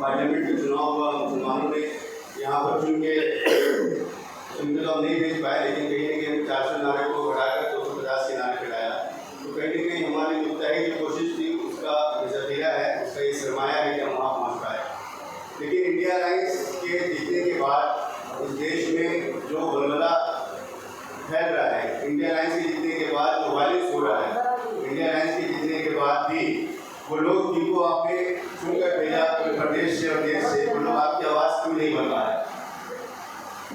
Parliament के चुनाव हुआ, मुसलमानों ने यहाँ पर चुनके तो हम नहीं भेज पाए, लेकिन कहीं ना कहीं 400 नारे को बढ़ाकर 250 के नारे पे लाया। तो कहीं ना कहीं हमारी मुत्तहिद जो कोशिश थी उसका जखीरा है, उसका ये सरमाया है कि हम वहाँ पहुँच पाए। लेकिन इंडिया अलायंस के जीतने के बाद इस देश में जो बलबला फैल रहा है, इंडिया अलायंस के जीतने के बाद जो वायलेंस हो रहा है, इंडिया अलायंस के जीतने के बाद भी वो लोग जिनको आपने चुनकर भेजा प्रदेश से और देश से, वो लोग आपकी आवाज़ क्यों नहीं बन पा रहे।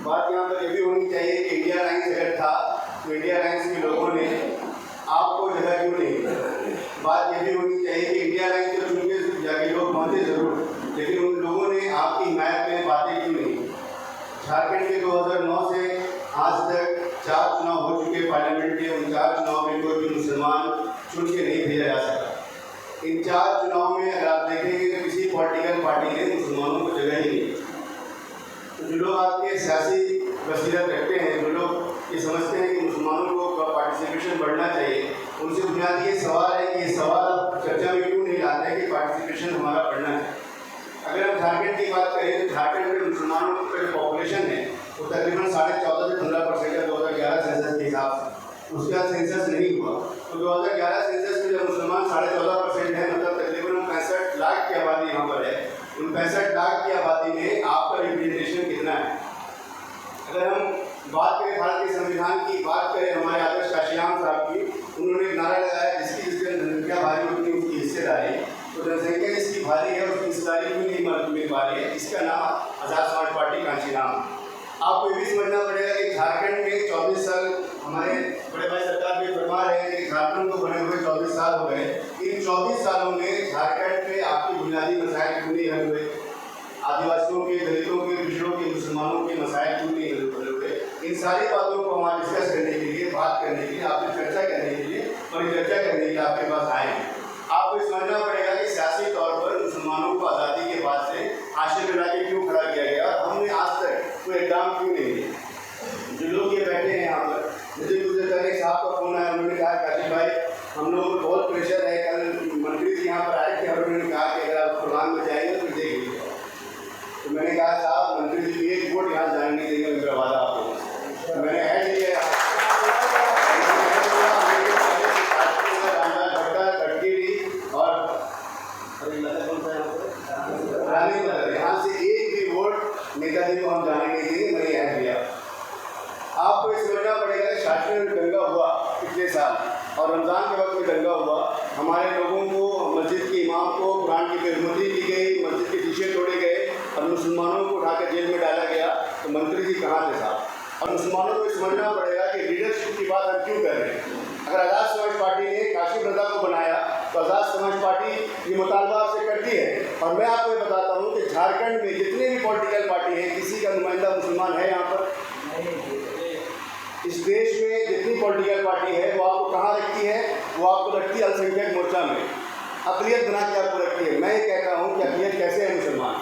बात यहाँ पर ये भी होनी चाहिए कि इंडिया अलायंस अगर था तो इंडिया अलायंस के लोगों ने आपको जगह क्यों नहीं दी। बात ये भी होनी चाहिए कि इंडिया अलायंस को चुन के जाके लोग पहुँचे ज़रूर, लेकिन उन लोगों ने आपकी हिमायत में बातें क्यों नहीं। झारखंड के 2009 से आज तक 4 चुनाव हो चुके पार्लियामेंट के, उन 4 चुनाव में कोई भी मुसलमान चुन के नहीं भेजा जा सका। इन 4 चुनाव में अगर आप देखेंगे तो किसी पॉलिटिकल पार्टी ने मुसलमानों को जगह ही नहीं। तो जो लोग आपके सियासी बसीरत रखते हैं, जो लोग ये समझते हैं कि मुसलमानों को पार्टिसिपेशन बढ़ना चाहिए, उनसे बुनियादी ये सवाल है कि ये सवाल चर्चा में क्यों नहीं लाते हैं कि पार्टिसिपेशन हमारा बढ़ना चाहिए। अगर हम झारखंड की बात करें तो झारखंड में मुसलमानों का जो पॉपुलेशन है वो तकरीबन 14.5 से 15% है 2011 सेंसस के हिसाब से। उसके बाद सेंसस नहीं हुआ, तो 2011 सेंसस में जब मुसलमान 14.5% है, मतलब तकरीबन 65 लाख की आबादी यहाँ पर है। उन 65 लाख की आबादी में आपका रिप्रेजेंटेशन कितना है। अगर हम बात करें भारत के संविधान की, बात करें हमारे आदर्श काशीराम साहब की, उन्होंने एक नारा लगाया जिसकी जनसंख्या भारी होती है उसकी हिस्सेदारी। तो जनसंख्या जिसकी भारी है उसकी हिस्सेदारी क्यों नहीं मिल पा रही है, इसका नाम आज़ाद समाज पार्टी कांशीराम। आपको ये भी समझना पड़ेगा कि झारखंड में 24 साल हमारे बड़े भाई सरकार भी फरमा रहे हैं कि झारखंड को बने हुए 24 साल हो गए। इन 24 सालों में झारखंड में आपकी बुनियादी मसाइल क्यों नहीं हल हुए। आदिवासियों के, दलितों के, पिछड़ों के, मुसलमानों के मसाइल क्यों नहीं हल हुए। इन सारी बातों को हम डिस्कस करने के लिए, बात करने के लिए, आपसे चर्चा करने के लिए और चर्चा करने के लिए आपके पास आए हैं। आपको समझना पड़ेगा कि सियासी तौर पर मुसलमानों को आज़ादी के बाद से आशिक बना के क्यों खड़ा किया गया, हमने आज तक कोई इकदाम क्यों नहीं लिया। जो लोग ये बैठे हैं यहाँ पर, मुझे कुछ देर पहले साहब का फोन आया, उन्होंने कहा काशी भाई हम लोगों को बहुत प्रेशर है, कल मंत्री जी यहाँ पर आए थे और उन्होंने कहा कि अगर आप प्रोग्राम में जाएंगे तो देख लीजिए। तो मैंने कहा साहब मंत्री जी एक वोट यहाँ जाने नहीं देंगे, मेरा वादा आपको। तो मैंने ऐड लिया यहाँ से एक भी वोट नेताजी को हम जाने नहीं देंगे, मैंने ऐड लिया। आपको ये समझना पड़ेगा कि शासन में दंगा हुआ पिछले साल और रमज़ान के वक्त में दंगा हुआ, हमारे लोगों को, मस्जिद के इमाम को कुरान की बेइज्जती की गई, मस्जिद के शीशे तोड़े गए और मुसलमानों को उठाकर जेल में डाला गया। तो मंत्री जी कहाँ थे साहब। और मुसलमानों को समझना पड़ेगा कि लीडरशिप की बात हम क्यों कर रहे हैं। अगर आज़ाद समाज पार्टी ने काशिफ रज़ा को बनाया तो आज़ाद समाज पार्टी ये मुतालबा आपसे करती है। और मैं आपको ये बताता हूँ कि झारखंड में जितने भी पॉलिटिकल पार्टी हैं, किसी का नुमाइंदा मुसलमान है यहाँ पर। इस देश में जितनी पॉलिटिकल पार्टी है वो आपको कहाँ रखती है, वो आपको रखती है अल्पसंख्यक मोर्चा में, अक़लियत बना के आपको रखती है। मैं ये कहता हूँ कि अक़लियत कैसे है मुसलमान।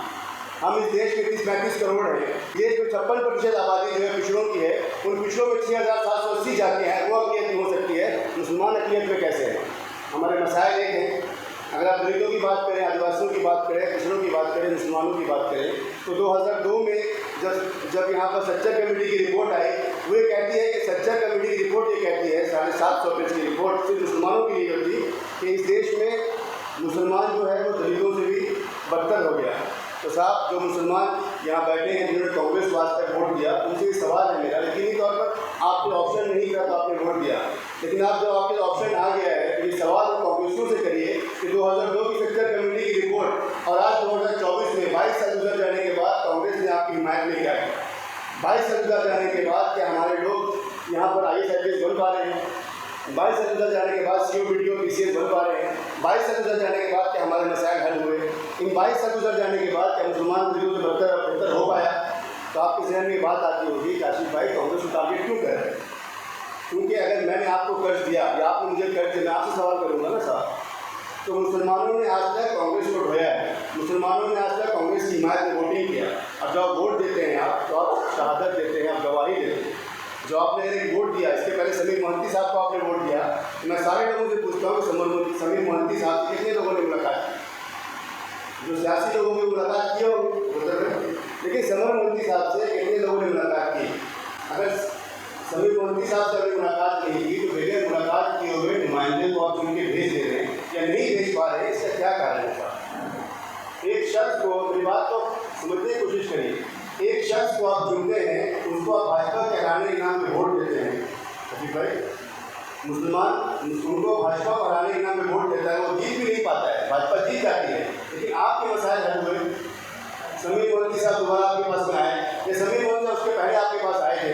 हम इस देश में 30-35 करोड़ है, देश में 56% आबादी जो है पिछड़ों की है, उन पिछड़ों में 6780 जाते हैं, वो अक़लियत हो सकती है, मुसलमान अक़लियत में कैसे है। हमारे मसाइल एक हैं। अगर आप दलितों की बात करें, आदिवासियों की बात करें, पिछड़ों की बात करें, मुसलमानों की बात करें, तो 2002 में जब यहाँ पर सच्चर कमेटी की रिपोर्ट आई, वो ये कहती है कि सच्चर कमेटी की रिपोर्ट ये कहती है, 750 पेज की रिपोर्ट सिर्फ मुसलमानों के लिए होती कि इस देश में मुसलमान जो है वो दलितों से भी बदतर हो गया। तो साहब जो मुसलमान यहाँ बैठे हैं जिन्होंने कांग्रेस वास्ते वोट दिया, उनसे सवाल है मेरा, यकीनी तौर पर आपके ऑप्शन नहीं था तो आपने वोट दिया, लेकिन आप जब आपके ऑप्शन आ गया है तो ये सवाल कांग्रेसियों से करिए कि 2002 की सच्चर कमेटी की रिपोर्ट और आज 2024 में 22 साल गुजर जाने के बाद कांग्रेस ने आपकी हिमायत में क्या किया। 22 साल गुजर जाने के बाद क्या हमारे लोग यहाँ पर IAS बन पा रहे हैं। 22 साल गुजर जाने के बाद CO BDO PCS बन पा रहे हैं। 22 साल गुजर जाने के बाद क्या हमारे मसाइल हल हुए। इन 22 साल गुजर जाने के बाद क्या मुसलमान दलितों से बेहतर हो पाया। तो आपके जहन में बात आती होगी काशिफ भाई कांग्रेस को टारगेट क्यों कर रहे हैं। क्योंकि अगर मैंने आपको कर्ज दिया या आपने मुझे कर्ज दिया, मैं आपसे सवाल करूँगा ना साहब, तो मुसलमानों ने आज तक कांग्रेस को ढोया है, मुसलमानों ने आज तक कांग्रेस की हिमायत में वोटिंग किया। और जब वोट देते हैं आप तो आप शहादत देते हैं, आप गवाही देते हैं। जो आपने एक वोट दिया, इसके पहले समीर मोहंती साहब को आपने वोट दिया, मैं सारे लोगों से पूछता हूँ कि समीर मोहंती साहब कितने लोगों ने मुलाकात की। जो सियासी लोगों की मुलाकात की होगी लेकिन समर मोदी साहब से कितने लोगों ने मुलाकात की? अगर समीर मोदी साहब से अभी मुलाकात नहीं की तो बगैर मुलाकात किए हुए नुमाइंदे को आप चुन के भेज दे रहे हैं या नहीं भेज पा रहे हैं, इसका क्या कारण है? एक शख्स को, मेरी बात तो समझने की कोशिश करिए, एक शख्स को आप चुनते हैं, उसको आप भाजपा के हराने के नाम पे वोट देते हैं। अभी भाई मुसलमान उनको भाजपा को हराने के नाम पे वोट देता है, वो जीत भी नहीं पाता है, भाजपा जीत जाती है, लेकिन आपके मसाइल हल हुए। समीर मोदी साहब दोबारा आपके पास में आए, या समीर मोदी साहब उसके पहले आपके पास आए थे,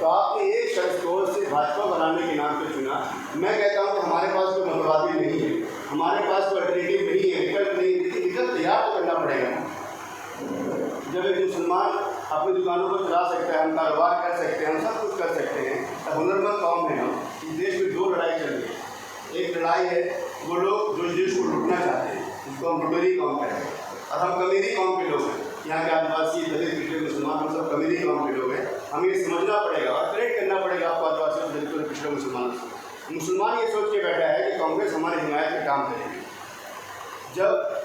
तो आपने एक शख्स को सिर्फ भाजपा बनाने के नाम पे चुना। मैं कहता हूँ कि हमारे पास कोई मतवादी नहीं है, हमारे पास कोई अल्टरनेटिव नहीं है, विकल्प नहीं है, लेकिन विकल्प तैयार तो करना पड़ेगा। जब एक मुसलमान अपनी दुकानों को चला सकता है, हम कारोबार कर सकते हैं, हम सब कुछ कर सकते हैं, तो हुनरमंद कौम है हम। इस देश में दो लड़ाई चल रही है। एक लड़ाई है वो लोग जो इस देश को लूटना चाहते हैं, जिसको हम लुटेरी कौम कहते हैं, और हम कमेरी कौम के लोग हैं। यहाँ के आदिवासी, दलित, पिछड़े मुसलमान, हम सब कमेरी कौम के लोग हैं। हमें ये समझना पड़ेगा और करेक्ट करना पड़ेगा आपको आदिवासियों, दलितों और पिछड़े मुसलमानों से। मुसलमान ये सोच के बैठा है कि कांग्रेस हमारी हिमायत में काम करेगी। जब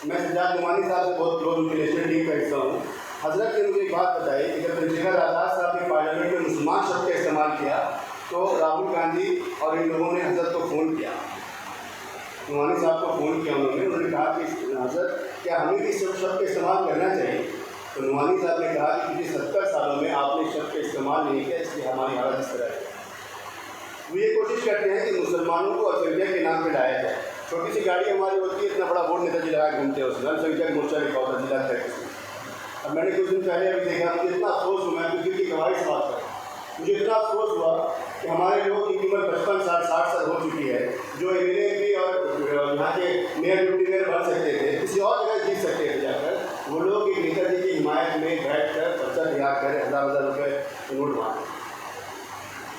मैं सज्जाद नुमानी साहब से बहुत क्लोज उनकी नेशनल टीम का हिस्सा हूँ, हजरत ने मुझे एक बात बताई कि जब चंद्रशेखर आज़ाद साहब ने पार्लियामेंट में मुसलमान शब्द का इस्तेमाल किया तो राहुल गांधी और इन लोगों ने हजरत को फ़ोन किया, नुमानी साहब को फ़ोन किया। उन्होंने कहा कि हजरत क्या हमें भी इस शब्द का इस्तेमाल करना चाहिए? तो नुमानी साहब ने कहा कि पिछले 70 सालों में आपने शब्द का इस्तेमाल नहीं किया, इसलिए हमारी हालत इस तरह है। वो ये कोशिश करते हैं कि मुसलमानों को अल्पसंख्यक के नाम पर लाया जाए। छोटी सी गाड़ी हमारी होती है, इतना बड़ा बोर्ड नेताजी लगा घूमते हैं, उसमें अल्पसंख्यक मोर्चा लिखा होता है, जिला अध्यक्ष। अब मैंने कुछ दिन पहले अभी देखा, मुझे इतना अफसोस हुआ, मैं कुछ दिन की गवाही से बात करूँ, मुझे इतना अफसोस हुआ कि हमारे लोगों की उम्र 55 साल 60 साल हो चुकी है, जो MLA भी और यहाँ के मेयर डिप्टी मेयर बन सकते थे, किसी और जगह जीत सकते थे जाकर, वो लोग एक नेताजी की हिमायत में बैठ कर पर्चा तैयार करें, हज़ार रुपये नोट मांगे।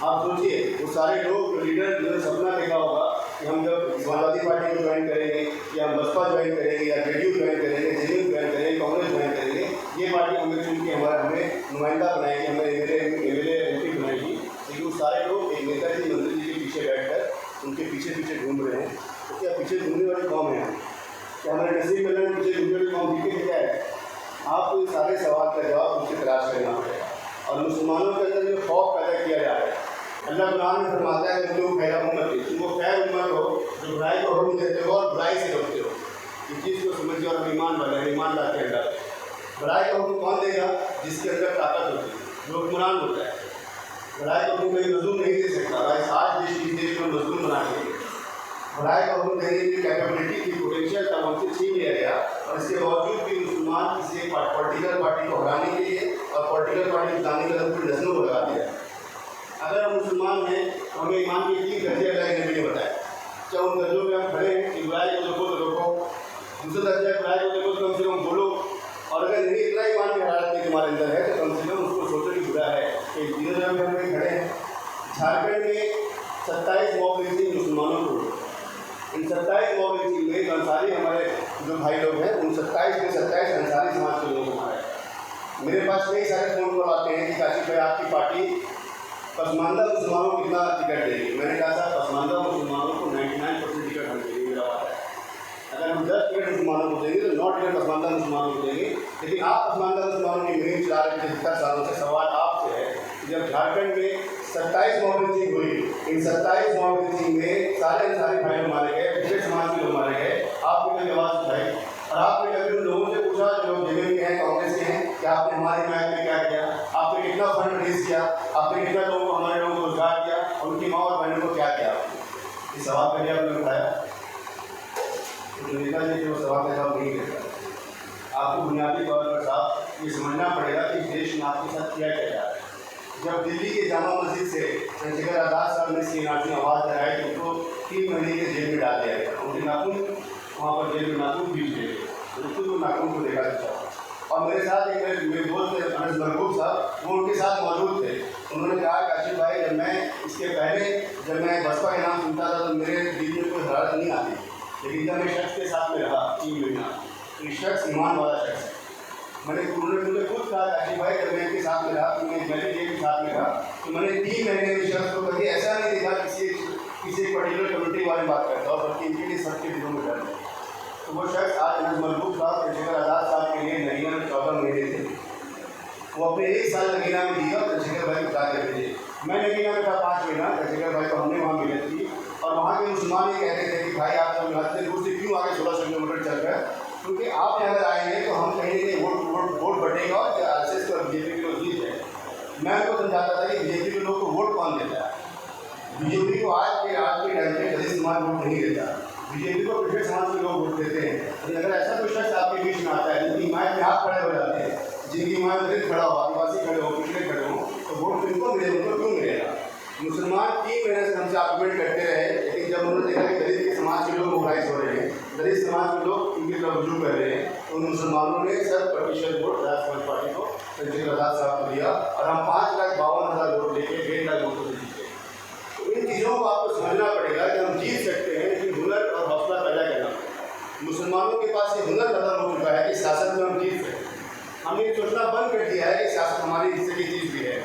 आप सोचिए वो सारे लोग लीडर जिन्होंने सपना देखा होगा कि हम जब समाजवादी पार्टी को ज्वाइन करेंगे, या हम बसपा ज्वाइन करेंगे, या JDU ज्वाइन करेंगे, JDU ज्वाइन करेंगे, कांग्रेस ज्वाइन करेंगे, ये पार्टी हमें चुन के हमें नुमाइंदा बनाएगी, हमें MLA MP बनाएगी, लेकिन वो सारे लोग एक नेताजी मंत्री जी के पीछे बैठकर उनके पीछे पीछे घूम रहे हैं। तो क्या पीछे घूमने वाली कौम है? क्या हमारे नसीब में पीछे घूमने वाली कौम दिखे क्या है? आपको ये सारे सवाल का जवाब उनसे तलाश करना पड़ेगा। और मुसलमानों के अंदर जो खौफ पैदा किया जा रहा है, अल्लाह कुरान में फरमाता है कि तुम खैर उम्मत है, तुम वो खैर उम्मत हो जो बुराई को हुक्म देते हो और बुराई से रोकते हो। इस चीज़ को समझिए और ईमान वाले हैं, ईमान लाते हैं अंदर। बुराई का हुक्म कौन देगा? जिसके अंदर ताकत होती है, जो हुक्मरान होता है। बुराई का हुक्म कोई मजलूम नहीं दे सकता। आज इस देश में मजलूम बना के बुराई का हुक्म देने की कैपेबिलिटी की पोटेंशियल था, हमसे छीन लिया गया। और इसके बावजूद भी मुसलमान किसी पॉलिटिकल पार्टी को हराने के लिए और पॉलिटिकल पार्टी जिताने के लिए नस्लों को लगा दिया। अगर हम मुसलमान हैं तो हमें ईमान के 3 दर्जे अल्लाह ने भी बताया। चाहे उन दर्जों में हम खड़े हैं कि बुराई को देखो तो रोको, दूसरे दर्जे बुराई को देखो तो कम से कम बोलो, और अगर नहीं इतना ईमान की हालत नहीं तुम्हारे अंदर है तो कम से कम उसको सोचो कि बुरा है कि तीनों जगह हम खड़े हैं। झारखंड में 27 मॉब लिंचिंग मुसलमानों को, इन 27 मॉब लिंचिंग में अंसारी हमारे जो भाई लोग हैं, उन 27 में 27 अंसारी समाज के लोग हमारे। मेरे पास कई सारे फ़ोन कॉल आते हैं कि काशिफ भाई आपकी पार्टी पसमानदा मुसलमानों को कितना टिकट देगी? मैंने कहा था पसमानदा मुसलमानों को 99% टिकट हम देंगे, मेरा बात है। अगर हम 10 टिकट मुसलमानों को देंगे तो 9 टिकट पसमानदा मुसलमानों को देंगे। लेकिन आप पसमानदा मुसलमानों की मुहिम चला रहे थे 70 सालों से। सवाल आपसे है कि जब झारखंड में 27 मॉब लिंचिंग हुई, इन 27 मॉब लिंचिंग में सारे अंसारी भाई लोग मारे गए, पिछड़े समाज के लोग मारे गए, आपने कभी आवाज़ उठाई? और आपने कभी उन लोगों से पूछा जो लोग JDU के हैं, कांग्रेस के हैं, कि आपने हमारी हिमायत में क्या किया? आपने कितना फंड रेज किया? आपने कितना लोगों को, हमारे लोगों को रोजगार किया? और उनकी माँ और बहनों को क्या किया? इस सवाल का जवाब आपने उठाया? तो नेताजी जो सवाल का जवाब नहीं देता। आपको बुनियादी तौर पर साहब ये समझना पड़ेगा कि देश में आपके साथ क्या किया जा रहा है। जब दिल्ली के जामा मस्जिद से चंद्रशेखर आज़ाद साहब ने CNRC में आवाज़ लगाई तो उनको 3 महीने के जेल में डाल दिया गया। उनके नाखून वहाँ पर जेल में नाखून बीच गए, बिल्कुल वो नाखून को देखा था। और मेरे साथ एक मेरे दोस्त थे अनस महबूब साहब, वो उनके साथ मौजूद थे। उन्होंने कहा काशिफ भाई जब मैं इसके पहले जब मैं बसपा के नाम सुनता था तो मेरे दिल में कोई हरारत नहीं आती, लेकिन जब मैं शख्स के साथ में रहा 3 महीना, तो ये शख्स ईमान वाला शख्स है। उन्होंने खुद कहा काशिफ भाई जब मैं इनके साथ में रहा, तो मैंने ये भी साथ में रहा, तो मैंने 3 महीने में शख्स को कभी ऐसा नहीं देखा किसी एक पर्टिकुलर कम्युनिटी के बारे में बात करता और बल्कि इनके लिए सबके दिलों में डर है। तो वो शख्स आज मलबूब साहब चंद्रशेखर आज़ाद साहब के लिए नगीना में 14 महीने थे, वो अपने 1 साल नगीना में दिया और चंद्रशेखर भाई को उठा के भेजे। मैं नगीना में था 5 महीना, चंद्रशेखर भाई को हमने वहाँ मिलत की और वहाँ के मुसलमान ये कहते थे कि भाई आप सब इतने दूर से क्यों आगे 1600 किलोमीटर चल रहे हैं, क्योंकि आप यहाँ अगर आएंगे तो हम कहीं ना कहीं वोट बटेगा और आरएसएस और बीजेपी के लोग जीत जाए। मैं उनको समझाता था कि बीजेपी के लोग को वोट कौन देता है, बीजेपी को आज के टाइम पे दलित समाज वोट नहीं देता, बीजेपी को पिछड़े समाज के लोग वोट देते हैं। अगर ऐसा कोई शख्स आपके बीच में आता है जिनकी हिमायत में आप खड़े हो जाते हैं, जिनकी हिमायत में खड़ा हो, आदिवासी खड़े हो, पिछड़े खड़े हो, तो वोट किनको मिले, उनको क्यों मिलेगा। मुसलमान 3 महीने से हमसे आर्गुमेंट करते रहे, लेकिन जब उन्होंने देखा कि दलित के समाज के लोग मोबाइज हो रहे हैं, दलित समाज के लोग इनकी तरफ रुजू कर रहे हैं, तो उन मुसलमानों ने 70% वोट राष्ट्रीय समाज पार्टी को चंद्रशेखर आज़ाद साहब को दिया और हम 5,52,000 वोट लेके 1.5 लाख वोटों से जीते। तो इन चीज़ों को आपको समझना पड़ेगा कि हम जीत सकते हैं, लेकिन हुनर और हौसला पैदा करना पड़ेगा। मुसलमानों के पास ये हुनर खत्म हो चुका है कि सियासत में हम जीत सकते हैं। हमने ये सोचना बंद कर दिया है कि सियासत हमारी हिस्से की चीज़ भी है।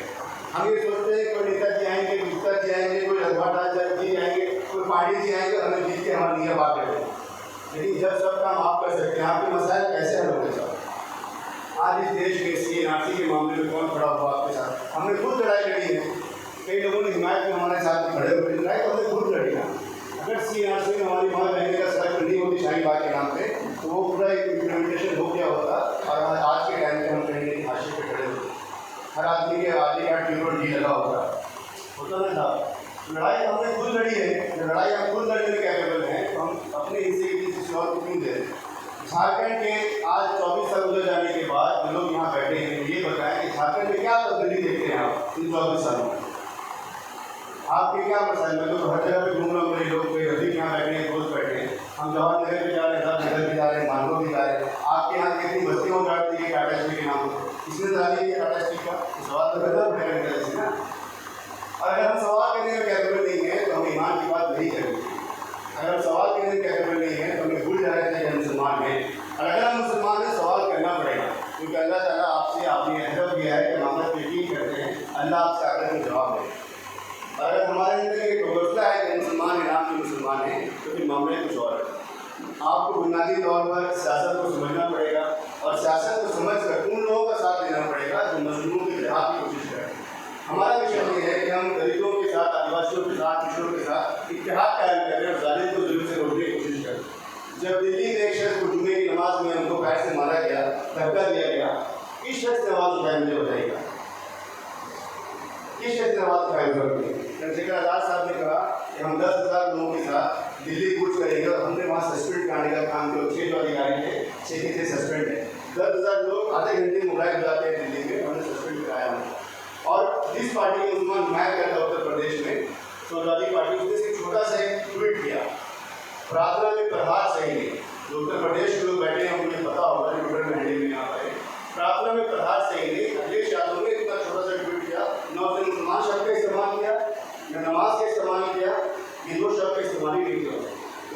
हम ये सोचते हैं कोई नेता जी आएंगे, गुप्ता जी आएंगे, कोई रघुवर जी आएंगे, कोई पांडे जी आएंगे, हमें जीत के हमारी नींव बात करेंगे। लेकिन जब सब काम आप कर सकते हैं, आपके मसाइल कैसे हल होंगे साहब। आज इस देश के CNRC के मामले में कौन खड़ा हुआ आपके साथ, हमने खुद लड़ाई लड़ी है। कई लोगों ने हिमायत में हमारे साथ खड़े हुए लड़ाई तो हमने खुद लड़ी ना। अगर CNRC में हमारी वहाँ रहने का सड़क नहीं होती शाहीन बाग के नाम पे, तो वो पूरा इम्प्लीमेंटेशन हो गया होता और आज के टाइम पे हम कहीं हाशिए पे खड़े होते, हर आदमी के आगे का ट्यूबर जी लगा होता ना था। लड़ाई हमने खुद लड़ी है, लड़ाई हम खुद लड़ने में कैपेबल हैं, तो हम अपने हिस्से की किसी और को क्यों दे रहे हैं। झारखंड के आज 24 साल गुजर जाने के बाद जो लोग यहाँ बैठे हैं, ये बताएं कि झारखंड में क्या तब्दीली देखते हैं आप इन 24 सालों में, आपके क्या मसाइल। मैं तो हर जगह पे घूम रहा हूँ, मेरे लोग कोई रफीक यहाँ बैठे हैं, दोस्त बैठे हैं, हम जवाहर नगर भी जा रहे हैं, नगर भी जा रहे हैं, मानगो भी जा रहे हैं। आपके यहाँ कितनी बस्तियों काटती है टाटा स्टील के नाम पर, किसने डाली है टाटा स्टील का सवाल तो पैदा उठाया ना। और अगर हम सवाल करने में कैपेबल नहीं है तो हम ईमान की बात नहीं करेंगे। अगर हम सवाल करने में कैपेबल नहीं है तो हमें भूल जाना चाहिए हम मुसलमान हैं। और अगर हम मुसलमान हैं सवाल करना पड़ेगा, क्योंकि अल्लाह ताला आपसे आपने अहद किया है कि मामला यकीन करते हैं, अल्लाह आपसे आकर में जवाब दें। और अगर हमारे अंदर एक घोषणा है कि मुसलमान इनाम के मुसलमान हैं, तो फिर मामले कुछ और है। आपको बुनियादी तौर पर सियासत को समझना पड़ेगा और सियासत को समझ कर उन लोगों का साथ देना पड़ेगा जो मजलूमों की इत्तेहाद की कोशिश करें। हमारा विषय ये है कि हम दलितों के साथ, आदिवासियों के साथ, पिछड़ों के साथ इत्तेहाद कायम करें और जालिम को जुल्म से रोकने की कोशिश करें। जब दिल्ली में एक शख्स को जुमे की नमाज में उनको पैर से मारा गया, धक्का दिया गया, इस शख्स ने आवाज़ उठाई, मुझे बताइएगा इस शख्स ने आवाज़ उठाई उठा। चंद्रशेखर आज़ाद साहब ने कहा कि हम 10,000 लोगों के साथ दिल्ली कूच करेंगे और हमने वहाँ सस्पेंड कराने का काम किया। 6 जो अधिकारी थे, 6 के 6 सस्पेंड है। 10,000 लोग आधे घंटे मोबाइल बुलाते हैं दिल्ली में, हमने सस्पेंड कराया उनको। और जिस पार्टी के मुसलमान हिमायत करता है उत्तर प्रदेश में, समाजवादी पार्टी, उसने सिर्फ छोटा सा एक ट्वीट किया, प्रार्थना में प्रहार सही नहीं। जो उत्तर प्रदेश के लोग बैठे हैं उन्हें पता होगा, ट्विटर में हैंडल में आता है, प्रार्थना में प्रहार सही नहीं। अखिलेश यादव ने इतना छोटा सा ट्वीट किया, न उसने मुसलमान शब्द का इस्तेमाल किया, न नमाज का इस्तेमाल किया, ये 2 शब्द का इस्तेमाल ही नहीं किया।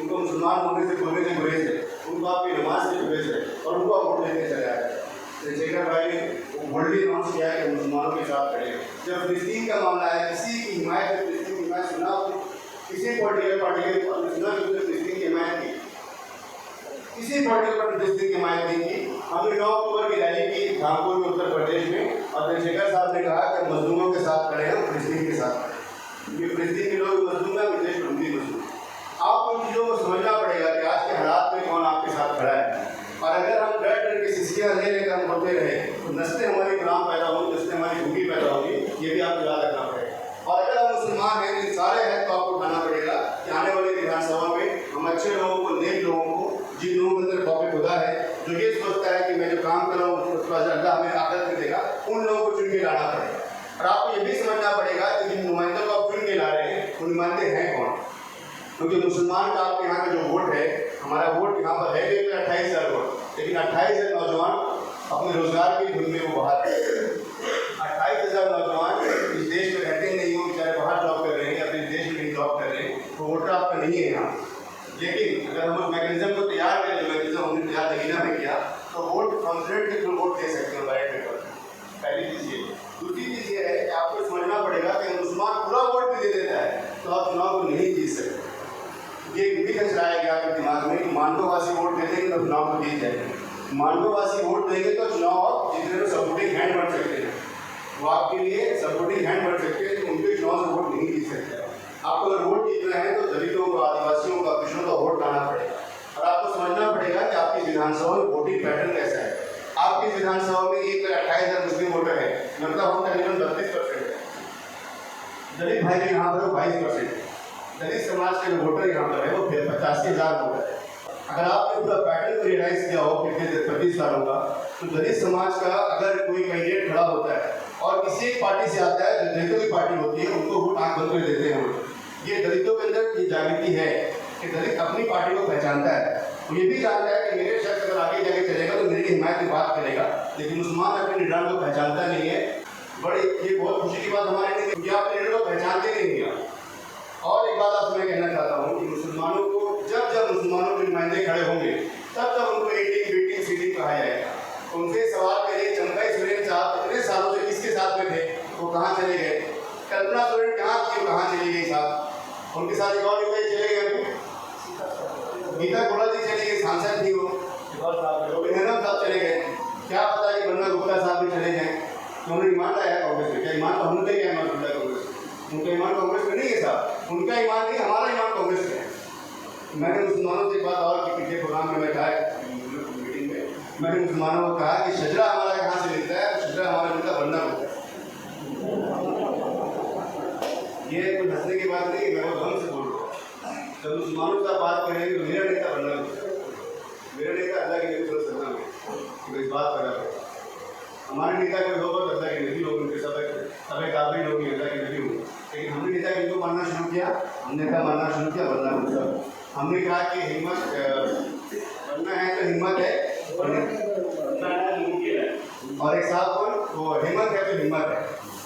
उनको मुसलमान होने से गुरेज है, उनको आपकी नमाज से गुरेज है और उनको आप वोट लेके चले आए। चंद्रशेखर भाई ने बोल्डली अनाउंस किया है कि मुसलमानों के साथ खड़े। जब फिलिस्तीन का मामला है, किसी की हिमायत है, फिलिस्तीन की हिमायत सुना, किसी पॉलिटिकल पार्टी के सुना कि उसने फिलिस्तीन की हिमायत की, किसी पॉलिटिकल पार्टी फिलिस्तीन की हिमायत नहीं की। हमने 9 अक्टूबर की रैली की कानपुर में उत्तर प्रदेश में, और चंद्रशेखर साहब ने कहा कि मजलूमों के साथ खड़े हैं, फिलिस्तीन के साथ खड़े। ये फिलिस्तीन के लोग मजलूम है, विदेश में उनकी मजलूम। आपको उन चीज़ों को समझना पड़ेगा कि आज के हालात में कौन आपके साथ खड़ा है। और अगर हम डर के सिस्कियाँ ले लेकर हम होते रहे तो नस्लें हमारी गुलाम पैदा होंगी, नस्लें हमारी भूखी पैदा होंगी, ये भी आपको याद रखना पड़ेगा। और अगर हम मुसलमान हैं, इन सारे हैं तो आपको उठाना पड़ेगा कि आने वाले विधानसभा में हम अच्छे लोगों को, नेक लोगों को, जिन लोगों के अंदर खौफ खुदा है, जो ये सोचता है कि मैं जो काम कर रहा हूँ उसका अल्लाह हमें आखिरत में देगा, उन लोगों को चुन के लाना पड़ेगा। और आपको ये भी समझना पड़ेगा कि जिन नुमाइंदों को आप चुन के ला रहे हैं वो नुमाइंदे हैं कौन। क्योंकि मुसलमान का आपके यहाँ का जो वोट है, हमारा वोट यहाँ पर है लेकिन 28,000 वोट, लेकिन 28,000 नौजवान अपने रोजगार की धुन में वो बाहर है। 28,000 नौजवान इस देश में रहते नहीं हो, बेचारे बाहर जॉब कर रहे हैं, अपने देश में नहीं जॉब कर रहे हैं, तो वोटर आपका नहीं है यहाँ। लेकिन अगर हम उस मैकेनिज्म को तैयार करें, जो मैकेनिज्म हमने तैयार नगीना में किया, तो वोट कॉन्फिडेंट के थ्रू वोट दे सकते हैं बैलेट पेपर में। पहली चीज़ ये। दूसरी चीज़ ये है कि आपको समझना पड़ेगा कि मुसलमान पूरा वोट भी दे देता है तो आप चुनाव को नहीं जीत सकते। ये भी चलाया गया आपके दिमाग में कि मांडोवासी वोट दे देंगे तो चुनाव को जीत जाएंगे। मांडोवासी वोट देंगे तो चुनाव जितने तो सपोर्टिंग हैंड बन सकते हैं, वो आपके लिए सपोर्टिंग हैंड बन सकते हैं, तो उनके चुनाव से वोट नहीं जीत सकते। आपको अगर वोट जीतना है तो दलितों को, आदिवासियों का, पिछड़ों का वोट लाना पड़ेगा। और आपको समझना पड़ेगा कि आपकी विधानसभा में वोटिंग पैटर्न कैसा है। आपकी विधानसभा में 1,28,000 मुस्लिम वोटर है, मतलब हम तकरीबन 32% है। दलित भाई के यहाँ पर 22%, दलित समाज के वोटर यहाँ पर है वो 85,000 वोटर है। अगर आपने पूरा पैटर्न को रियलाइज किया हो पिछले 25 सालों का, तो दलित समाज का अगर कोई कैंडिडेट खड़ा होता है और किसी एक पार्टी से आता है जो दलितों की पार्टी होती है, उनको वोट आंख बंद कर देते हैं। ये दलितों के अंदर ये जागृति है कि दलित अपनी पार्टी को पहचानता है, वो ये भी जानता है कि मेरे शख्स अगर आगे जाके चलेगा तो मेरी हिमायत की बात करेगा, लेकिन मुसलमान अपने लीडर को पहचानता नहीं है। बड़ी ये बहुत खुशी की बात हमारे लिए, क्योंकि आप लीडर को पहचानते नहीं हैं। और एक बात आपसे मैं कहना चाहता हूँ कि मुसलमानों को जब मुसलमानों के नुमाइंदे खड़े होंगे तब उनको एटिंग सीटिंग कहा जाएगा। उनसे सवाल करिए, चंपाई सुरेन साहब कितने सालों से किसके साथ में थे, वो कहाँ चले गए? कल्पना सोरेन कहाँ थी, कहाँ चली गई साहब? उनके साथ एक और युवती चले गए, गीता कोड़ा जी चली गई, सांसद थी वो, नेहरा साहब चले गए। क्या पता कि बन्ना गुप्ता साहब भी चले गए। तो उन्होंने ईमान लाया कांग्रेस में, क्या ईमान तो हमने क्या ईमान खुला कांग्रेस, उनका ईमान कांग्रेस में नहीं है साहब, उनका ईमान नहीं, हमारा ईमान कांग्रेस में है। मैंने मुसलमानों से एक बात और की, पिछले प्रोग्राम में मैं कहा मीटिंग में, मैंने मुसलमानों को कहा कि शजरा हमारा कहाँ से मिलता है? शजरा हमारा मिलता बन्ना होता है। ये कोई हंसने की बात नहीं, मैं वो ढंग से बोल रहा हूँ। जब मुसलमानों से बात करेंगे तो मेरा नेता बनना होता है, मेरा नेता अल्लाह के नबी सल्लल्लाहु अलैहि वसल्लम की इस बात कर रहा है। हमारे नेता के लोग अल्लाह के नबी लोग, उनके सब काबिल लोग अल्लाह के नबी होंगे, लेकिन हमने नेता किनको मानना शुरू किया? हमने नेता मानना शुरू किया बनना होता। हमने कहा कि हिम्मत बनना है तो हिम्मत है, और एक साहब कौन, वो हिम्मत है तो हिम्मत है।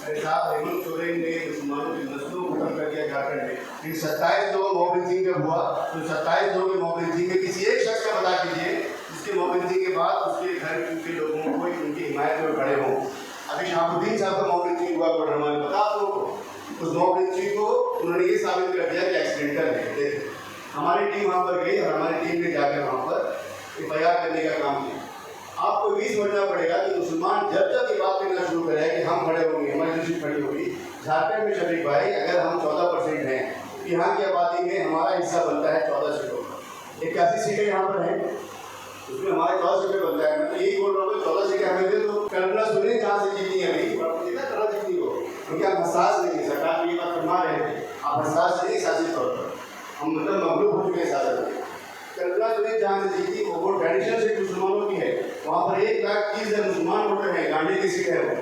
अरे साहब, हेमंत सोरेन ने मुसलमानों की नस्लों को खत्म कर दिया झारखंड में, लेकिन 27 लोगों मॉब लिंचिंग जब हुआ तो 27 लोगों के मॉब लिंचिंग में किसी एक शख्स का बता दीजिए जिसके मॉब लिंचिंग के बाद उसके घर के लोगों को उनकी हिमायत में खड़े हों। अभी शहाबुद्दीन साहब का मॉब लिंचिंग हुआ कोडरमा में, बता दो उस मॉब लिंचिंग को उन्होंने ये साबित कर दिया कि एक्सीडेंटल है। हमारी टीम वहाँ पर गई और हमारी टीम ने जाकर वहाँ पर एफआईआर करने का काम किया। आपको भी समझना पड़ेगा कि मुसलमान जब तक ये बात करना शुरू करे कि हम खड़े होंगे, हमारी सीट खड़ी होगी। झारखंड में शरीफ भाई, अगर हम 14% हैं, यहाँ की आबादी में हमारा हिस्सा बनता है 14 सीटों का। 81 सीटें यहाँ पर हैं, उसमें हमारे 14 सीटें बनता है। मैं तो यही बोल रहा हूँ, 14 सीटें हमें दे तो कल्पना सोरेन जहाँ से जीती है अभी, कितना तरह जीती हो, क्योंकि आप हसास नहीं है। सरकार को ये बात फरमा रहे हैं, आप हसास नहीं, शासित तौर पर हम मतलब मगलूब हो चुके हैं शासन में। कल्पना सोरेन जहाँ से जीती वो वोट ट्रेडिशनल सीट मुसलमानों की है, वहाँ पर 1,30,000 मुसलमान वोटर हैं, गांधी की सीट है वो,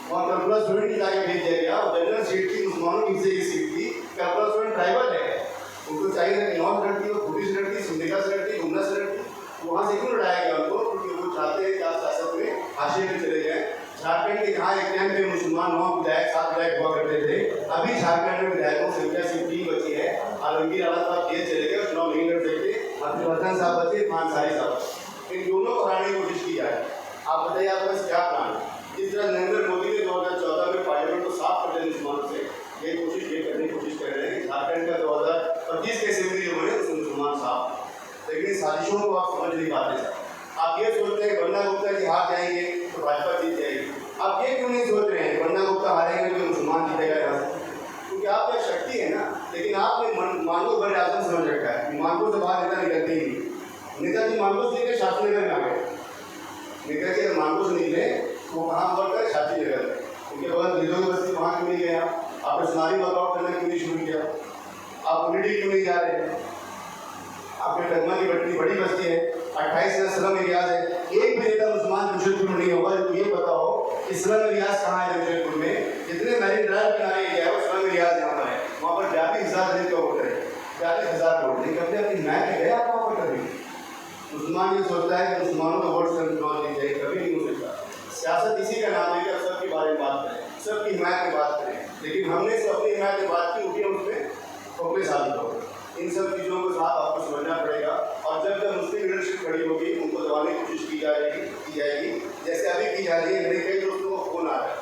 वहाँ कल्पना सोरेन की जाके भेज दिया गया। और जनरल सीट थी, मुसलमानों की हिस्से की सीट थी। कल्पना सोरेन ट्राइबल है, उनको चाहिए था कि 9 से लड़ती हो, 40 से लड़ती, सिंधिका से लड़ती, गुमला से लड़ती, वहाँ से क्यों लड़ाया गया उनको? क्योंकि वो चाहते हैं कि आप शासन में हाशिए में चले जाएँ। झारखंड के जहाँ एक टाइम पे मुसलमान 9 विधायक 7 विधायक हुआ करते थे, अभी झारखंड में विधायकों की संख्या सिर्फ 3 बची है। आलमगीर आलम साहब जेल चले गए, चुनाव नहीं लड़ सकते। हर्षवर्धन साहब बचे, अंसारी साहब, इन दोनों को हराने की कोशिश की जाए। आप बताइए आपके पास क्या प्लान है? जिस तरह नरेंद्र मोदी ने 2014 में पार्लियामेंट को साफ कर दिया मुसलमानों से, ये करने की कोशिश कर रहे हैं कि झारखंड का 2025 के असेंबली जो बने उसमें मुसलमान साफ। लेकिन इन साजिशों को आप समझ नहीं पाते। आप ये सोचते हैं बन्ना गुप्ता जी हार जाएंगे तो भाजपा जीत जाएगी। आप ये क्यों नहीं सोच रहे हैं बन्ना गुप्ता हारेंगे तो मुसलमान जीतेगा यहाँ से? क्योंकि आप एक शक्ति है ना, लेकिन आपने मांगो बड़े आजम समझ रखा है। मांगो से बाहर नेता निकलते ही नहीं। नेताजी मांगो से निकले शास्त्री नगर में आ गए। नेताजी अगर मांगो से निकले वो कहाँ बढ़ गए? शास्त्री नगर में। उनके बाद गिरदों की बस्ती वहाँ क्यों नहीं गए? आपने सुनारी वर्कआउट करना क्यों नहीं शुरू किया? आप उन्नीटी क्यों नहीं जा रहे? आपके टगमा की बड़ी बड़ी बस्ती है, 28 स्लम एरियाज है, एक भी नेता मुसलमान जमशेदपुर में नहीं होगा तो ये पता हो कि स्लम एरियाज कहाँ है जमशेदपुर में। जितने मैरिन ड्राइव किनारे एरिया है वो स्लम एरियाज यहाँ पर है। वहाँ पर 42,000 दिन का वोट है, 42,000 वोट। लेकिन कभी अपनी मैच गए आप वहाँ पर? कभी मुसलमान ये सोचता है कि मुसलमानों का वोट से चुनाव नहीं चाहिए, कभी नहीं हो सकता। सियासत इसी का नाम है कि आप सबके बारे में बात करें, सबकी हिमायत में बात करें, लेकिन हमने सब अपनी हिमायत में बात की, उनके उसमें पकड़े साबित हो। इन सब चीज़ों को साथ आपको समझना पड़ेगा। और जब जब मुस्लिम लीडरशिप खड़ी होगी उनको दबाने की कोशिश की जाएगी, जैसे अभी की जा रही है। मेरे कई दोस्तों को फोन आ रहा है,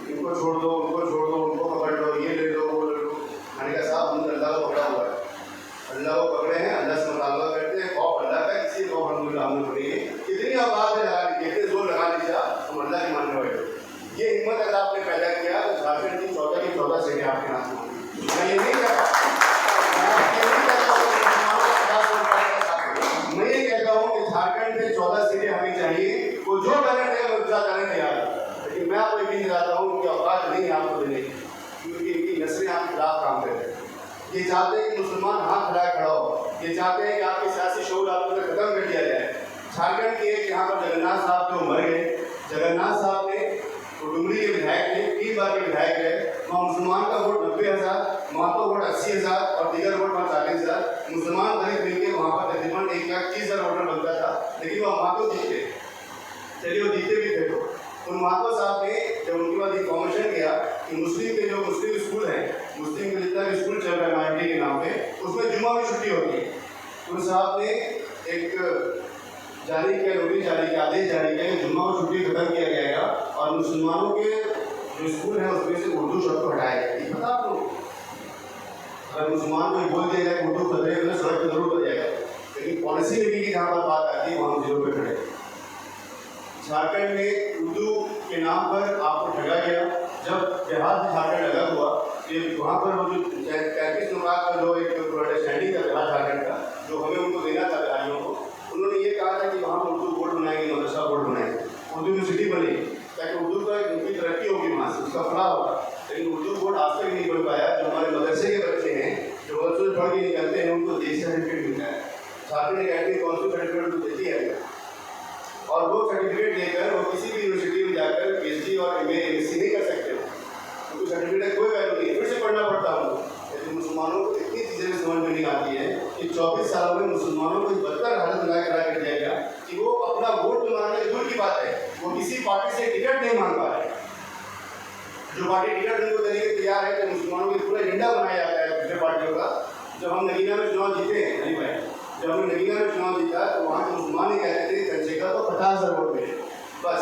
इनको छोड़ दो, उनको छोड़ दो, उनको पकड़ लो, ये ले लो, वो ले लो। मैंने कहा साहब हमने अल्लाह को पकड़ा हुआ है, अल्लाह चाहते हैं कि मुसलमान हाथ खड़ा हो, ये चाहते हैं कि आपके सियासी शोर आपको खत्म कर दिया जाए। झारखंड के एक यहाँ पर जगन्नाथ साहब जो मर गए, जगन्नाथ साहब ने डुमरी के विधायक थे, 3 बार के विधायक रहे। वहाँ मुसलमान का वोट 90,000, महतो वोट 80,000 और दीगर वोट 40,000। मुसलमान दलित मिलकर वहाँ पर तकरीबन 1,30,000 वोटर बनता था, लेकिन वह महतो जीते। चलिए वो जीते भी थे। तो उन महतो साहब ने जब उनके बाद इन्फॉर्मेशन किया कि मुस्लिम के जो मुस्लिम स्कूल हैं, मुस्लिम के जितना भी स्कूल चल रहा है माइनॉरिटी के नाम पे, उसमें जुम्मा में छुट्टी होती है। उन साहब ने एक जारी किया, नोटिस जारी किया, आदेश जारी किया कि जुम्मा को छुट्टी खत्म किया जाएगा और मुसलमानों के जो स्कूल है उसमें से उर्दू शब्द को हटाया जाएगा। ये पता आपको? अगर मुसलमान को बोल दिया जाए उर्दू खतरे में सड़क पर जरूर बच जाएगा, लेकिन पॉलिसी में भी जहाँ पर बात आती है वहाँ जीरो पे खड़े। झारखंड में उर्दू के नाम पर आपको ठगा गया। जब बिहार से झारखंड अलग हुआ तो वहाँ पर वो जो 35 नंबर का जो एक अंडरस्टैंडिंग का बिहार झारखंड का जो हमें उनको देना था बिहारियों को, उन्होंने ये कहा था कि वहाँ उर्दू बोर्ड बनाएंगे, मदरसा बोर्ड बनाएंगे, उर्दू यूनिवर्सिटी बनेगी ताकि उर्दू का उनकी तरक्की होगी, वहाँ से उसका फलाह होगा। लेकिन उर्दू बोर्ड आज तक नहीं बन पाया। जो हमारे मदरसे के बच्चे हैं जो मदरसे पढ़ के निकलते हैं उनको देश सर्टिफिकेट मिलता है। झारखंड अकेडमी कौन सी सर्टिफिकेट देती है और वो सर्टिफिकेट लेकर वो किसी भी यूनिवर्सिटी में जाकर PhD और MA/MSc नहीं कर सकते। उनको सर्टिफिकेट कोई वैल्यू नहीं है, फिर से पढ़ना पड़ता है उनको। लेकिन मुसलमानों को इतनी चीज़ें समझ में नहीं आती है कि 24 सालों में मुसलमानों को बदतर हालत में खड़ा कर दिया गया कि वो अपना वोट तो मांगने दूर की बात है, वो किसी पार्टी से टिकट नहीं मांग पा रहे। जो पार्टी टिकट उनको देने के तैयार है तो मुसलमानों के पूरा एजेंडा बनाया जाता है दूसरे पार्टियों का। जब हम नगीना में चुनाव जीते हैं नहीं भाई, जब हमने नगीना में चुनाव जीता तो वहाँ के मुसलमान ही कहते थे कम से कम तो 50,000 वोट मिले, बस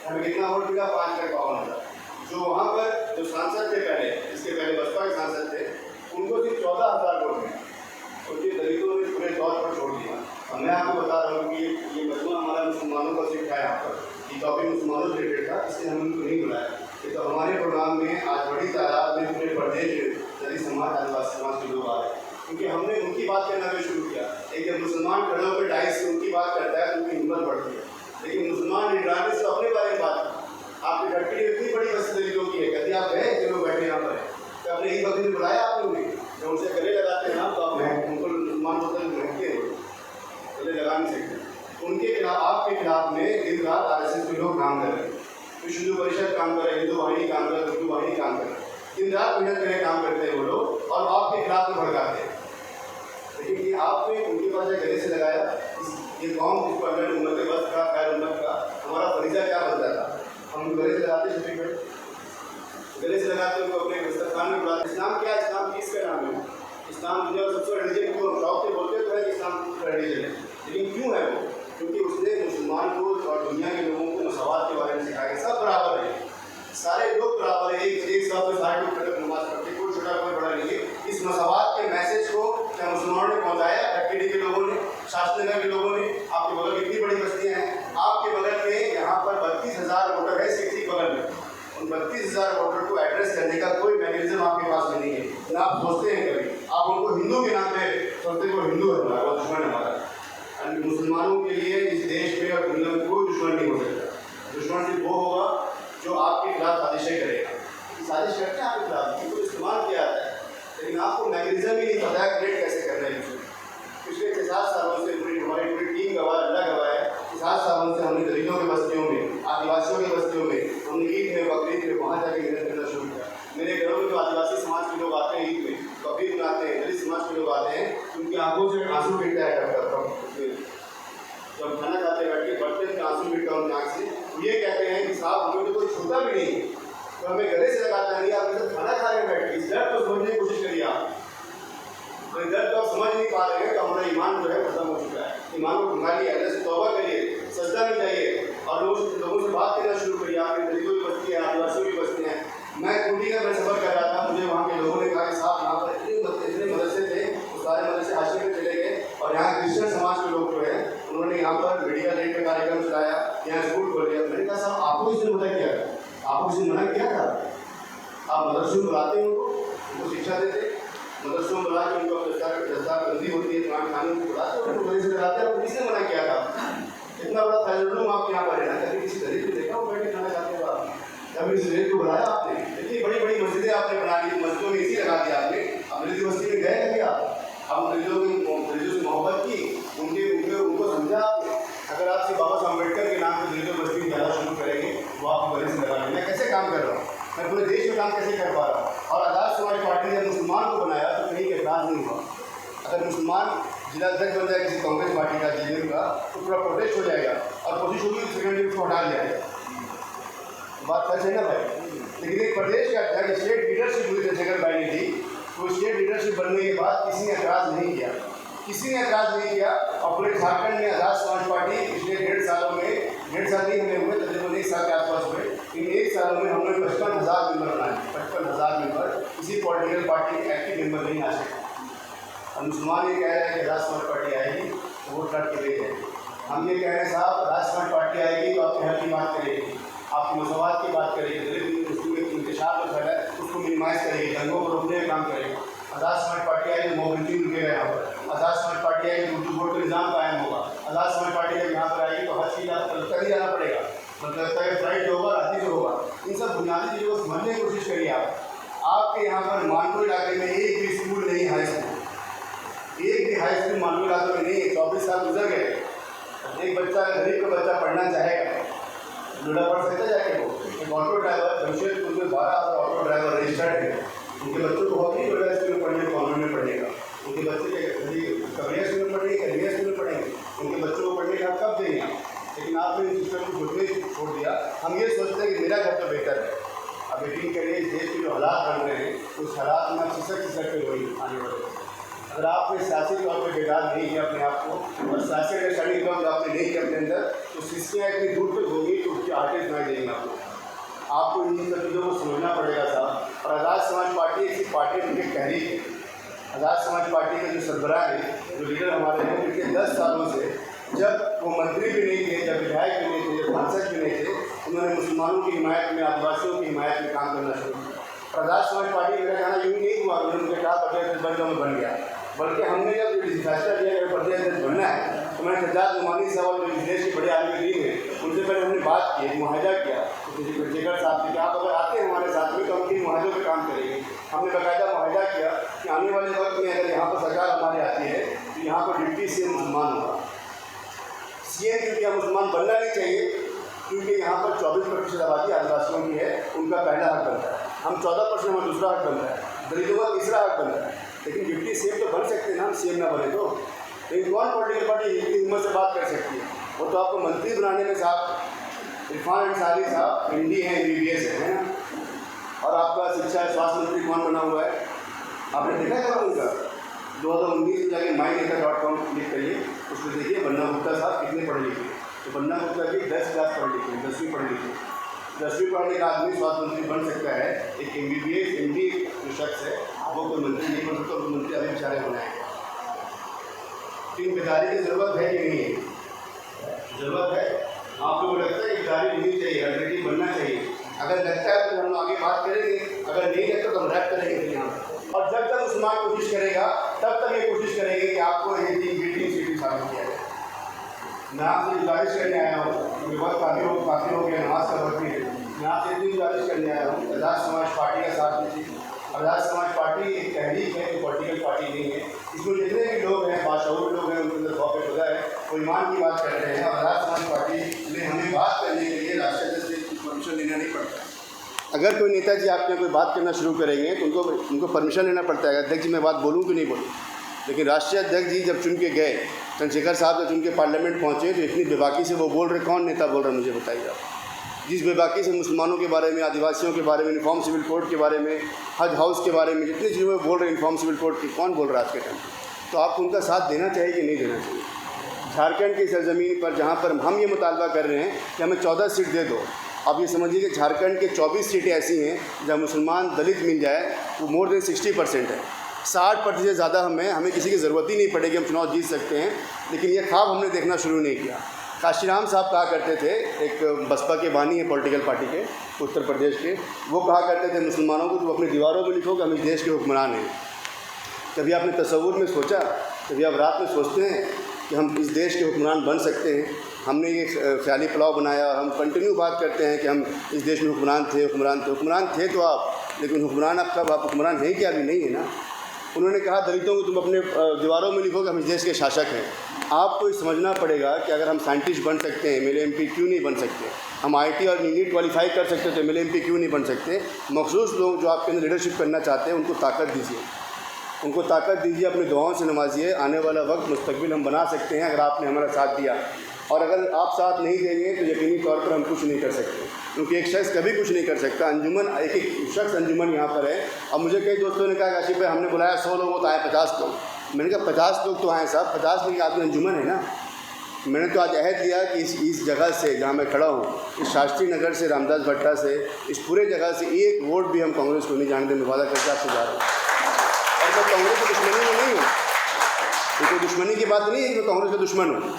हमें कितना वोट मिला? 5,52,000। जो वहाँ पर जो सांसद थे पहले, इसके पहले बसपा के सांसद थे, उनको सिर्फ 14,000 वोट मिले। उनके दलितों ने पूरे तौर पर छोड़ दिया। और मैं आपको बता रहा हूँ कि ये मजमूआ हमारा मुसलमानों का सिर्फ है यहाँ पर, ये टॉपिक मुसलमानों से रिलेटेड था, इसलिए हमने उनको नहीं बुलाया। तो हमारे प्रोग्राम में आज बड़ी तादाद में पूरे प्रदेश दलित समाज, आदिवासी समाज के लोग आ रहे हैं, क्योंकि हमने उनकी बात करना भी शुरू किया। एक जब मुसलमान खड़े होकर डाइस से उनकी बात करता है तो उनकी हिम्मत बढ़ती है, लेकिन मुसलमान निगरानी से अपने बारे में बात करता है। आपकी फैक्ट्री इतनी बड़ी बस्ती दलितों की है, कहते आप गए जो लोग बैठे यहाँ पर तो अपने ही वक्त में बुलाया आप लोगों ने, जब उनसे गले लगाते हैं ना तो आप उनको मुसलमान होते महंगे गले लगा नहीं सकते। उनके खिलाफ, आपके खिलाफ में दिन रात RSS के लोग काम कर रहे हैं, विश्व हिंदू परिषद काम कर रहे हैं, हिंदू वाहिनी काम कर रहे हैं, उर्दू वाहिनी काम कर रहे हैं, दिन रात मेहनत करके काम करते हैं वो लोग और आपके खिलाफ में भड़काते हैं। लेकिन ये आपने उनके पास गले से लगाया, ये कौम जिसको अल्लाह ने उम्मत बस का खैर उम्मत का हमारा फरीजा क्या बनता था? हम गले से लगाते सर्टिफिकेट, गले से लगाते उनको अपने दस्तरखान में बुलाते। इस्लाम क्या? इस्लाम किसका नाम है? इस्लाम दुनिया का सबसे रिलीजन को शौक से बोलते तो है कि इस्लाम रिलीजन है, लेकिन क्यों है वो? क्योंकि उसने मुसलमान को और दुनिया के लोगों को मसवात के बारे में सिखाया। सब बराबर है, सारे लोग बराबर है, एक साथ में सारे लोग खड़े नमाज पढ़ते, कोई छोटा कोई बड़ा नहीं है। इस मसवात के मैसेज को क्या मुसलमानों ने पहुँचाया? फैक्ट्री के लोगों ने, शास्त्रनगर के लोगों ने। आपके बगल कितनी बड़ी बस्तियाँ हैं, आपके बगल में यहाँ पर 32,000 वोटर है, सिक्स बगल में। उन 32,000 वोटर को एड्रेस करने का कोई मैकेनिज्म आपके पास में नहीं है ना। आप सोचते हैं कभी, आप उनको हिंदू के नाम पे सोचते हैं वो हिंदू है हमारा, वो दुश्मन हमारा। मुसलमानों के लिए इस देश में और दुनिया में कोई दुश्मन नहीं हो सकता। दुश्मन सिर्फ वो होगा जो आपके खिलाफ साजिशें करेगा। साजिश करते हैं आपके खिलाफ, इनको इस्तेमाल किया जाता है, लेकिन आपको मैकेनिज्म ही नहीं पता है क्रिएट कैसे कर रहे हैं। पिछले 7 सालों से हमारी पूरी टीम गवाह, अल्लाह गवाह है, 7 सालों से हमने दलितों की बस्तियों में, आदिवासियों की बस्तियों में, हमने ईद में, बकरीद में वहाँ जाके मेहनत करना शुरू किया। मेरे घरों में जो आदिवासी समाज के लोग आते हैं ईद में, बकरीद में आते हैं, दलित समाज के लोग आते हैं, उनकी आंखों से आंसू गिरता है। जब खाना खाते बैठ के बढ़ते हैं आंसू गिरता है उनकी आँख से। ये कहते हैं कि साहब हमें तो कोई छूता भी नहीं, तो हमें गले से लगाता नहीं, आप जैसे खाना खा रहे बैठ के इस दर्द को समझने की कोशिश करिए। आप दर्द को आप समझ नहीं पा रहे हैं तो हमारा ईमान जो है खत्म हो चुका है। ईमान को संभालिए, अल्लाह से तौबा करिए, सजदा में जाइए और लोगों से बात करना शुरू करिए। आपके दलितों की बस्ती है, आदिवासियों की बस्ती हैं। मैं कुंडी का मैं सफ़र कर रहा था, मुझे वहाँ के लोगों ने कहा कि साहब यहाँ पर इतने मदरसे थे, वो सारे मदरसे हाशिए में चले गए और यहाँ क्रिश्चियन समाज के लोग जो है उन्होंने यहाँ पर मीडिया रेट का कार्यक्रम चलाया, यहाँ स्कूल खोल दिया। मैंने कहा साहब आपको इसने मना किया था? आपको इसने मना किया था? आप मदरसों में बुलाते हैं उनको शिक्षा देते, मदरसों में बुला के उनको दस्तारबंदी होती है, खाने को बुलाते हैं, उनको से लगाते हैं। आपको किसने मना किया था? इतना बड़ा फैसलूम आपके यहाँ पर है ना, कभी किसी दलित को देखा वो बैठ के खाना खाते हो आप? कभी इस दलित को बुलाया आपने? इतनी बड़ी बड़ी मस्जिदें आपने बना ली, मस्जिदों में इसी लगा दिया आपने। दलित बस्ती में गए कभी आप दलितों से मोहब्बत की, उनको समझा आपने? अगर आप श्री बाबा साहब अम्बेडकर के नाम पर दलितों बस्ती में जाना शुरू करेंगे वो आपको गले से लगा लेंगे। मैं कैसे काम कर रहा हूँ, मैं पूरे देश में काम कैसे कर पा रहा हूँ? और आज़ाद समाज पार्टी ने मुसलमान को बनाया तो कहीं एतराज़ नहीं हुआ। अगर मुसलमान जिला अध्यक्ष बन जाए किसी कांग्रेस पार्टी का जेडीयू का तो पूरा प्रोटेस्ट हो जाएगा और कोशिश होगी सेकेंडरी उसको हटा दिया जाएगा। बात सच है ना भाई? लेकिन एक प्रदेश का अध्यक्ष स्टेट लीडरशिप हुई चंद्रशेखर भाई ने थी, तो स्टेट लीडरशिप बनने के बाद किसी ने एतराज़ नहीं किया, और पूरे झारखंड में आज़ाद समाज पार्टी पिछले 1.5 सालों में, 1.5 साल नहीं हमें हुए, तकरीबन 1 साल के आसपास हुए, इन 1 सालों में हमने 55,000 मेंबर बनाए। 55,000 मेंबर किसी पॉलिटिकल पार्टी के एक्टिव मेंबर नहीं आ सकते। और मुसलमान ये कह रहे हैं कि आज़ाद समाज पार्टी आएगी तो वो लड़ के ले जाएगी। हम ये कह रहे हैं साहब आज़ाद समाज पार्टी आएगी तो आपके हक की बात करेगी, आपकी मसवाद की बात करेगी, दलित मुस्लिम इंतशार जो फैला है उसको मिनिमाइज़ करेगी, दंगों को रोकने का काम करेगी। आज़ाद समाज पार्टी आएगी तो मोबिलिटी रुकेगा यहाँ पर। आज़ाद समाज पार्टी आएगी तो उर्दू बोर्ड का निज़ाम कायम होगा। आज़ाद समाज पार्टी जब यहाँ पर आएगी तो हर चीज़ आपको कल जाना पड़ेगा, मतलब फ्लाइट जो होगा रात्रि जो होगा। इन सब बुनियादी चीज़ों को समझने की कोशिश करिए आप। आपके यहाँ पर मानपुर इलाके में एक भी स्कूल नहीं, हाई स्कूल, एक भी हाई स्कूल मानपुर इलाके में नहीं है। 24 साल गुजर गए, एक बच्चा गरीब का बच्चा पढ़ना चाहेगा, लुड़ा पढ़ सकता जाके वो। एक ऑटो ड्राइवर जमशेदपुर में 12 ऑटो ड्राइवर रजिस्टर्ड है, उनके बच्चों को हक नहीं मिला स्कूल में पढ़ने, कॉन्वेंट में पढ़ने का। उनके बच्चे कबरिया स्कूल में पढ़ेंगे, करिया स्कूल में पढ़ेंगे, उनके बच्चों को पढ़ने का कब देंगे आप? लेकिन आपने इस सिस्टम को खुद में छोड़ दिया। हम ये सोचते हैं कि मेरा घर तो बेहतर है। अब यकीन करिए इस देश के जो हालात बन रहे हैं उस हालात में खिसक के वही आने वाले। अगर आपने सियासी तौर पर बेदार नहीं किया अपने आप को और सियासी अगर शरीर तौर आपने नहीं किया अपने अंदर तो सिस्कियाँ इतनी दूर तक होगी तो उसकी आर्टिस्ट सुनाई देंगे आपको इन सब चीज़ों को समझना पड़ेगा साहब। और आज़ाद समाज पार्टी ऐसी पार्टी उनकी तहरीक है। आज़ाद समाज पार्टी के जो सरबराह हैं, जो लीडर हमारे हैं, पिछले 10 सालों से जब वो मंत्री भी नहीं थे, जब विधायक भी नहीं थे, जब सांसद भी नहीं थे, उन्होंने मुसलमानों की हिमायत में, आदिवासियों की हिमायत में काम करना शुरू किया। आज़ाद समाज पार्टी मेरा कहना यूँ नहीं हुआ उन्होंने कहा प्रदेश अध्यक्ष बन गया, बल्कि हमने जब फैसला लिया कि प्रदेश अध्यक्ष बनना है तो मैंने सज्जाद नुमानी साहब जो इस देश के बड़े आदमी नहीं हैं उनसे पहले हमने बात की, मुआहदा किया चंद्रशेखर साहब से कि आप अगर आते हैं हमारे साथ में तो हम किन मुआहदों पर काम करेंगे। हमने बाकायदा मुआहदा किया कि आने वाले वक्त में अगर यहाँ पर सरकार हमारे आती है तो यहाँ पर डिप्टी सीएम मुसलमान होगा। सीएम क्योंकि हम मुसलमान बनना नहीं चाहिए, क्योंकि यहाँ पर 24% आबादी आदिवासियों की है, उनका पहला हक बनता है। हम 14% हमारा दूसरा हक बनता है, दलितों का तीसरा हक बनता है। लेकिन डिप्टी सीएम तो बन सकते हैं ना, हम सीएम ना बने तो। लेकिन कौन पॉलिटिकल पार्टी इतनी हिम्मत से बात कर सकती है? वो तो आपको मंत्री बनाने में साहब इरफान अंसारी साहब एमडी हैं, MBBS है ना, और आपका शिक्षा स्वास्थ्य मंत्री कौन बना हुआ है आपने देखा है उनका? 2019 में जाके mynetra.com क्लिक करिए, उसमें देखिए बन्ना गुप्ता साहब कितने पढ़े लिखे। तो बन्ना गुप्ता की 10 क्लास पढ़े लिखे, 10वीं पढ़े लिखे। 10वीं पढ़ने का आदमी स्वास्थ्य मंत्री बन सकता है। एक MBBS MD जो शख्स है वो कोई मंत्री नहीं बन सकता, तो मंत्री अभी बेचारे बनाएंगे। इन बेदारी की ज़रूरत है कि नहीं है? ज़रूरत है। आप लोगों को लगता है कि बेदारी होनी चाहिए, अल्टरनेटिव बनना चाहिए। अगर लगता है तो हम आगे बात करेंगे, अगर नहीं लगता तो हम रैप करेंगे फिर यहाँ। और जब तक मुसलमान कोशिश करेगा तब तक ये कोशिश करेंगे कि आपको बिल्डिंग सिटी साबित किया जाए। मैं आपसे गुजारिश करने आया हूँ, मेरे बहुत काफ़ी हो गया, नमाज का वक्त भी है। मैं आपसे इतनी गुजारिश करने आया हूँ, आज़ाद समाज पार्टी का साथ दीजिए। आज़ाद समाज पार्टी एक तहरीक है, कोई पॉलिटिकल पार्टी नहीं है। इसमें जितने भी लोग हैं, बाशऊर लोग हैं, उनके अंदर खौफ खुदा है, वो ईमान की बात कर रहे हैं। आज़ाद समाज पार्टी में हमें बात करने के लिए राष्ट्रीय अध्यक्ष से परमिशन लेना नहीं पड़ता। अगर कोई नेताजी आपके कोई बात करना शुरू करेंगे तो उनको परमिशन लेना पड़ता है, अध्यक्ष जी मैं बात बोलूँ कि नहीं बोलूँ। लेकिन राष्ट्रीय अध्यक्ष जी जब चुन के गए, चंद्रशेखर साहब जब चुन के पार्लियामेंट पहुँचे तो इतनी बेबाकी से वो बोल रहे, कौन नेता बोल रहा है मुझे बताइए आप? जिस बेबाकी से मुसलमानों के बारे में, आदिवासियों के बारे में, यूनिफॉर्म सिविल कोड के बारे में, हज हाउस के बारे में, जितनी चीज़ों में बोल रहे हैं यूनिफॉर्म सिविल कोड की, कौन बोल रहा है आज के टाइम? तो आपको उनका साथ देना चाहिए कि नहीं देना चाहिए? झारखंड की सरजमीन पर जहाँ पर हम ये मुतालबा कर रहे हैं कि हमें 14 सीट दे दो, आप ये समझिए कि झारखंड के 24 सीटें ऐसी हैं जहाँ मुसलमान दलित मिल जाए वो मोर देन 60% है। 60% से ज़्यादा हमें किसी की ज़रूरत ही नहीं पड़ेगी, हम चुनाव जीत सकते हैं। लेकिन ये ख्वाब हमने देखना शुरू नहीं किया। काशीराम साहब कहा करते थे, एक बसपा के बानी है पॉलिटिकल पार्टी के उत्तर प्रदेश के, वो कहा करते थे मुसलमानों को, तो अपनी दीवारों में लिखो कि हम इस देश के हुक्मरान हैं। कभी आपने तसव्वुर में सोचा, कभी आप रात में सोचते हैं कि हम इस देश के हुक्मरान बन सकते हैं? हमने ये ख्याली पुलाव बनाया और हम कंटिन्यू बात करते हैं कि हम इस देश में हुक्मरान थे। हुक्मरान थे तो आप, लेकिन हुक्मरान अब कब? आप हुक्मरान हैं क्या? अभी नहीं है ना। उन्होंने कहा दलितों को तुम अपने दीवारों में लिखो कि हम इस देश के शासक हैं। आपको ये समझना पड़ेगा कि अगर हम साइंटिस्ट बन सकते हैं, MLA MP क्यों नहीं बन सकते? हम IT और नीट क्वालिफाई कर सकते तो MLA MP क्यों नहीं बन सकते? मखसूस लोग जो आपके अंदर लीडरशिप करना चाहते हैं उनको ताकत दीजिए, उनको ताकत दीजिए, अपनी दुआओं से नवाजिए। आने वाला वक्त मुस्तकबिल हम बना सकते हैं अगर आपने हमारा साथ दिया, और अगर आप साथ नहीं देंगे तो यकीनी तौर पर हम कुछ नहीं कर सकते, क्योंकि एक शख्स कभी कुछ नहीं कर सकता। अंजुमन एक शख्स अंजुमन यहाँ पर है। अब मुझे कई दोस्तों ने कहा कि आशिफ भाई हमने बुलाया 100 लोग तो आए 50 लोग। मैंने कहा 50 लोग तो आए साहब, 50 लोग आपकी अंजुमन है ना। मैंने तो आज अहद लिया कि इस जगह से जहाँ मैं खड़ा हूँ, इस शास्त्री नगर से, रामदास भट्टा से, इस पूरे जगह से एक वोट भी हम कांग्रेस को नहीं जाने देने, वादा करके आपसे जा रहा हूँ। और मैं कांग्रेस की दुश्मनी में नहीं हूँ, ये कोई दुश्मनी की बात नहीं है कि मैं कांग्रेस का दुश्मन हूँ,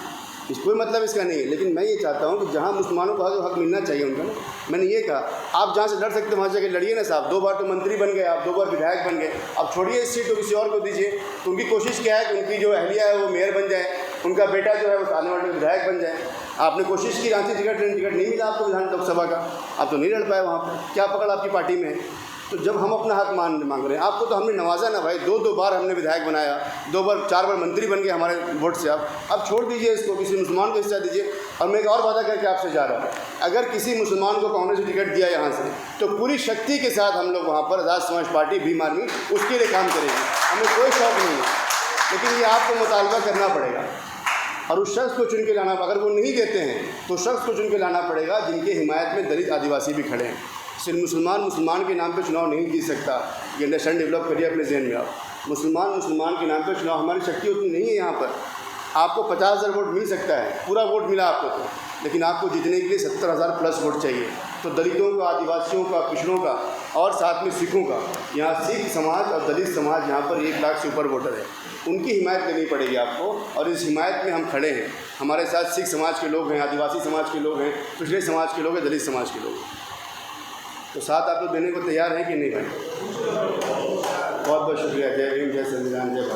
इस कोई मतलब इसका नहीं है। लेकिन मैं ये चाहता हूँ कि जहाँ मुसलमानों को हक मिलना चाहिए उनका ना, मैंने ये कहा आप जहाँ से लड़ सकते हैं वहाँ जाकर लड़िए ना साहब। 2 बार तो मंत्री बन गए आप, 2 बार विधायक बन गए, अब छोड़िए इस सीट को किसी और को दीजिए। तो उनकी कोशिश क्या है कि उनकी जो अहलिया है वो मेयर बन जाए, उनका बेटा जो है वो आने वाले विधायक बन जाए। आपने कोशिश की, रांची टिकट नहीं मिला आपको विधान लोकसभा का, आप तो नहीं लड़ पाए वहाँ पर। क्या पकड़ आपकी पार्टी में है? तो जब हम अपना हक मांग रहे हैं, आपको तो हमने नवाजा ना भाई, 2 बार हमने विधायक बनाया, 4 बार मंत्री बन गए हमारे वोट से। आप अब छोड़ दीजिए इसको, किसी मुसलमान को हिस्सा दीजिए। और मैं एक और वादा करके आपसे जा रहा हूँ, अगर किसी मुसलमान को कांग्रेस ने टिकट दिया यहाँ से तो पूरी शक्ति के साथ हम लोग वहाँ पर आज़ाद समाज पार्टी भीम आर्मी उसके लिए काम करेंगे, हमें कोई शौक नहीं है। लेकिन ये आपको मुतालबा करना पड़ेगा और उस शख्स को चुन के लाना, अगर वो नहीं देते हैं तो शख्स को चुन के लाना पड़ेगा जिनके हिमायत में दलित आदिवासी भी खड़े हैं। सिर्फ मुसलमान के नाम पे चुनाव नहीं जीत सकता, ये अंडरस्टैंड डेवलप करिए अपने जहन में। आप मुसलमान के नाम पे चुनाव, हमारी शक्ति उतनी नहीं है यहाँ पर। आपको 50,000 वोट मिल सकता है, पूरा वोट मिला आपको तो, लेकिन आपको जीतने के लिए 70,000 प्लस वोट चाहिए। तो दलितों का, आदिवासियों का, पिछड़ों का और साथ में सिखों का, यहाँ सिख समाज और दलित समाज यहाँ पर 1 लाख से ऊपर वोटर है, उनकी हिमायत लेनी पड़ेगी आपको। और इस हिमायत में हम खड़े हैं, हमारे साथ सिख समाज के लोग हैं, आदिवासी समाज के लोग हैं, पिछड़े समाज के लोग हैं, दलित समाज के लोग हैं। तो साथ आप लोग देने को तैयार हैं कि नहीं भाई? बहुत बहुत शुक्रिया। जय भीम, जय संविधान, जय भारत।